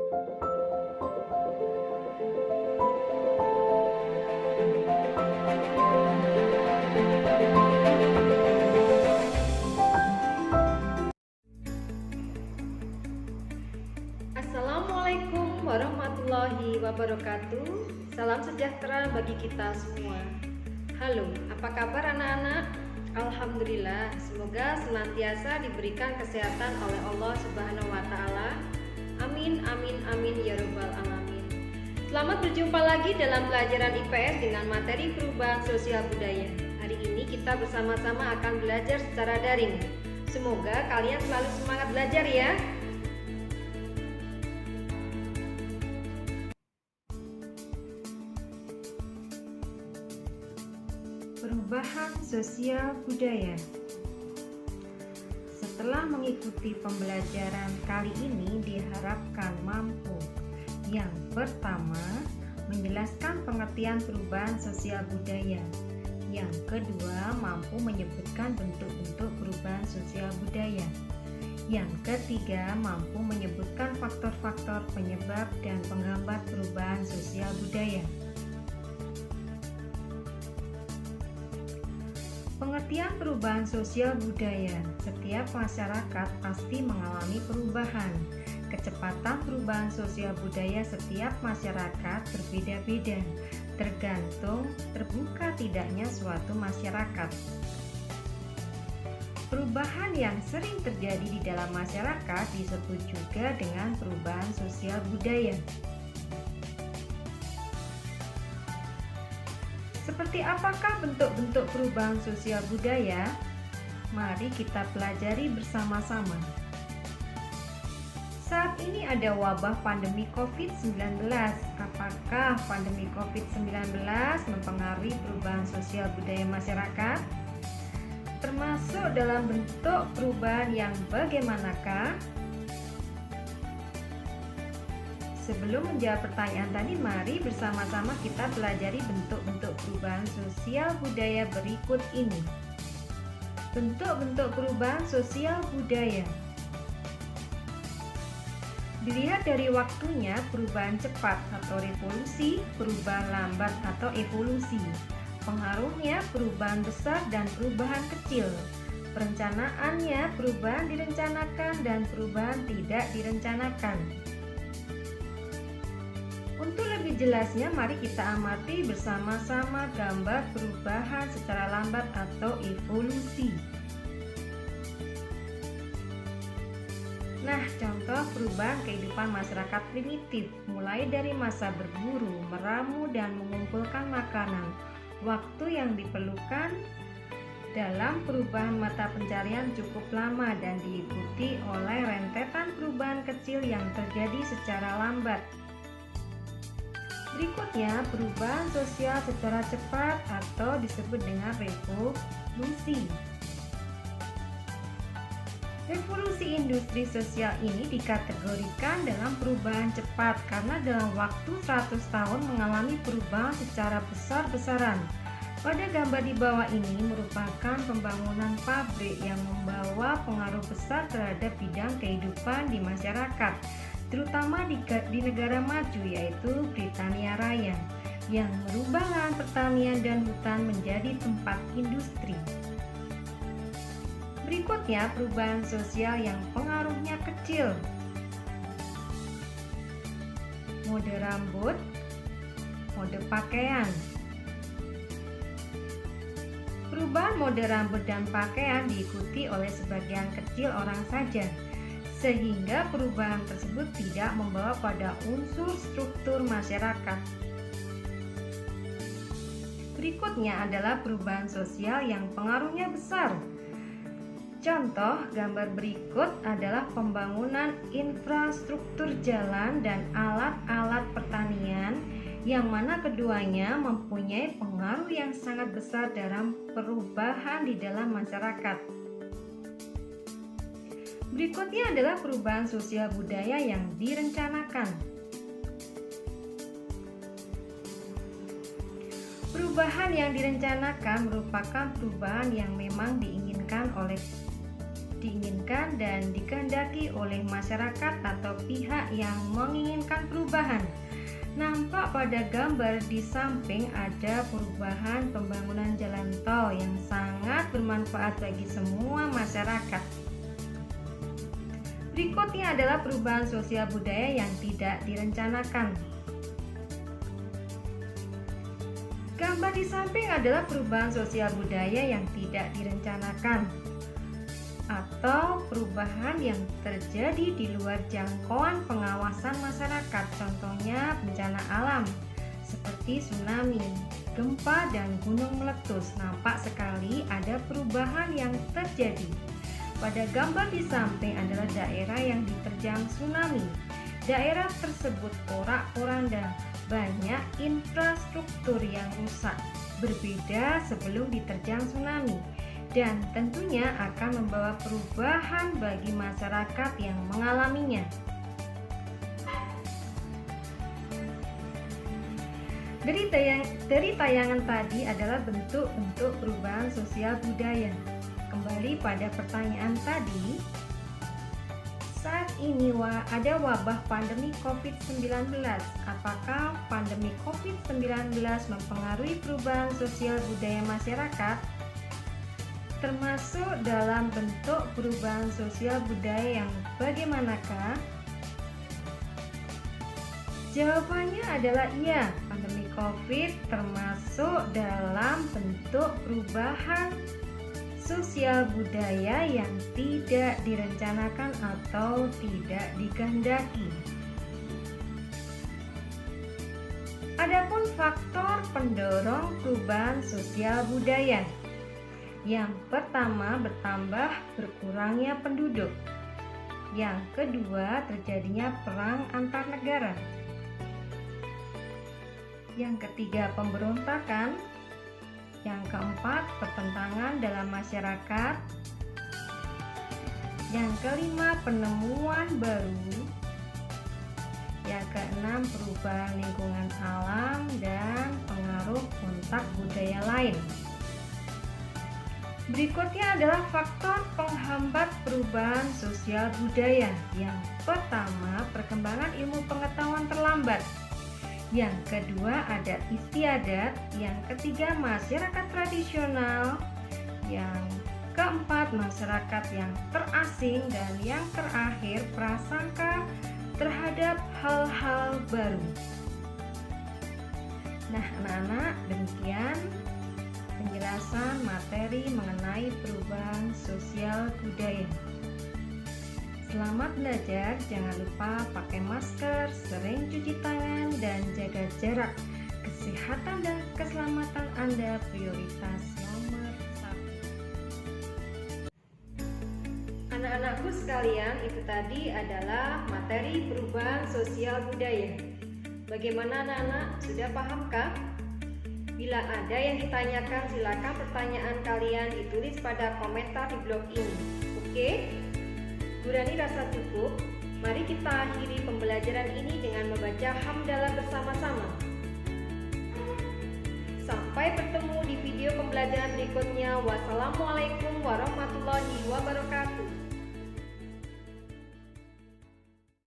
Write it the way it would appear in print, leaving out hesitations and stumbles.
Assalamualaikum warahmatullahi wabarakatuh. Salam sejahtera bagi kita semua. Halo, apa kabar anak-anak? Alhamdulillah, semoga senantiasa diberikan kesehatan oleh Allah Subhanahu wa taala. Amin amin amin ya rabbal alamin. Selamat berjumpa lagi dalam pelajaran IPS dengan materi perubahan sosial budaya. Hari ini kita bersama-sama akan belajar secara daring. Semoga kalian selalu semangat belajar ya. Perubahan sosial budaya. Setelah mengikuti pembelajaran kali ini diharapkan mampu. Yang pertama, menjelaskan pengertian perubahan sosial budaya. Yang kedua, mampu menyebutkan bentuk-bentuk perubahan sosial budaya. Yang ketiga, mampu menyebutkan faktor-faktor penyebab dan penghambat perubahan sosial budaya. Pengertian perubahan sosial budaya. Setiap masyarakat pasti mengalami perubahan. Kecepatan perubahan sosial budaya setiap masyarakat berbeda-beda, tergantung terbuka tidaknya suatu masyarakat. Perubahan yang sering terjadi di dalam masyarakat disebut juga dengan perubahan sosial budaya. Seperti apakah bentuk-bentuk perubahan sosial budaya? Mari kita pelajari bersama-sama. Saat ini ada wabah pandemi COVID-19. Apakah pandemi COVID-19 mempengaruhi perubahan sosial budaya masyarakat? Termasuk dalam bentuk perubahan yang bagaimanakah? Sebelum menjawab pertanyaan tadi, mari bersama-sama kita pelajari bentuk-bentuk perubahan sosial budaya berikut ini. Bentuk-bentuk perubahan sosial budaya. Dilihat dari waktunya, perubahan cepat atau revolusi, perubahan lambat atau evolusi. Pengaruhnya perubahan besar dan perubahan kecil. Perencanaannya perubahan direncanakan dan perubahan tidak direncanakan. Untuk lebih jelasnya, mari kita amati bersama-sama gambar perubahan secara lambat atau evolusi. Nah, contoh perubahan kehidupan masyarakat primitif, mulai dari masa berburu, meramu, dan mengumpulkan makanan. Waktu yang diperlukan dalam perubahan mata pencarian cukup lama dan diikuti oleh rentetan perubahan kecil yang terjadi secara lambat. Berikutnya, perubahan sosial secara cepat atau disebut dengan revolusi. Revolusi industri sosial ini dikategorikan dalam perubahan cepat karena dalam waktu 100 tahun mengalami perubahan secara besar-besaran. Pada gambar di bawah ini merupakan pembangunan pabrik yang membawa pengaruh besar terhadap bidang kehidupan di masyarakat, terutama di negara maju yaitu Britania Raya, yang merubah lahan pertanian dan hutan menjadi tempat industri. Berikutnya, perubahan sosial yang pengaruhnya kecil. Mode rambut, mode pakaian. Perubahan mode rambut dan pakaian diikuti oleh sebagian kecil orang saja, sehingga perubahan tersebut tidak membawa pada unsur struktur masyarakat. Berikutnya adalah perubahan sosial yang pengaruhnya besar. Contoh gambar berikut adalah pembangunan infrastruktur jalan dan alat-alat pertanian, yang mana keduanya mempunyai pengaruh yang sangat besar dalam perubahan di dalam masyarakat. Berikutnya adalah perubahan sosial budaya yang direncanakan. Perubahan yang direncanakan merupakan perubahan yang memang diinginkan oleh diinginkan dan dikehendaki oleh masyarakat atau pihak yang menginginkan perubahan. Nampak pada gambar di samping ada perubahan pembangunan jalan tol yang sangat bermanfaat bagi semua masyarakat. Berikutnya adalah perubahan sosial budaya yang tidak direncanakan. Gambar di samping adalah perubahan sosial budaya yang tidak direncanakan atau perubahan yang terjadi di luar jangkauan pengawasan masyarakat, contohnya bencana alam seperti tsunami, gempa, dan gunung meletus. Nampak sekali ada perubahan yang terjadi. Pada gambar di samping adalah daerah yang diterjang tsunami. Daerah tersebut porak-poranda, banyak infrastruktur yang rusak, berbeda sebelum diterjang tsunami, dan tentunya akan membawa perubahan bagi masyarakat yang mengalaminya. Dari tayangan tadi adalah bentuk-bentuk perubahan sosial budaya. Kembali pada pertanyaan tadi, saat ini ada wabah pandemi COVID-19. Apakah pandemi COVID-19 mempengaruhi perubahan sosial budaya masyarakat? Termasuk dalam bentuk perubahan sosial budaya yang bagaimanakah? Jawabannya adalah iya, pandemi COVID termasuk dalam bentuk perubahan sosial budaya yang tidak direncanakan atau tidak dikehendaki. Adapun faktor pendorong perubahan sosial budaya. Yang pertama, berkurangnya penduduk. Yang kedua, terjadinya perang antar negara. Yang ketiga, pemberontakan. Yang keempat, pertentangan dalam masyarakat. Yang kelima, penemuan baru. Yang keenam, perubahan lingkungan alam dan pengaruh kontak budaya lain. Berikutnya adalah faktor penghambat perubahan sosial budaya. Yang pertama, perkembangan ilmu pengetahuan terlambat. Yang kedua, adat istiadat. Yang ketiga, masyarakat tradisional. Yang keempat, masyarakat yang terasing. Dan yang terakhir, prasangka terhadap hal-hal baru. Nah, anak-anak, demikian penjelasan materi mengenai perubahan sosial budaya. Selamat belajar, jangan lupa pakai masker, sering cuci tangan, dan jaga jarak. Kesehatan dan keselamatan Anda prioritas nomor 1. Anak-anakku sekalian, itu tadi adalah materi perubahan sosial budaya. Bagaimana anak-anak, sudah pahamkah? Bila ada yang ditanyakan, silakan pertanyaan kalian ditulis pada komentar di blog ini. Oke? Nurani rasa cukup. Mari kita akhiri pembelajaran ini dengan membaca hamdalah bersama-sama. Sampai bertemu di video pembelajaran berikutnya. Wassalamualaikum warahmatullahi wabarakatuh.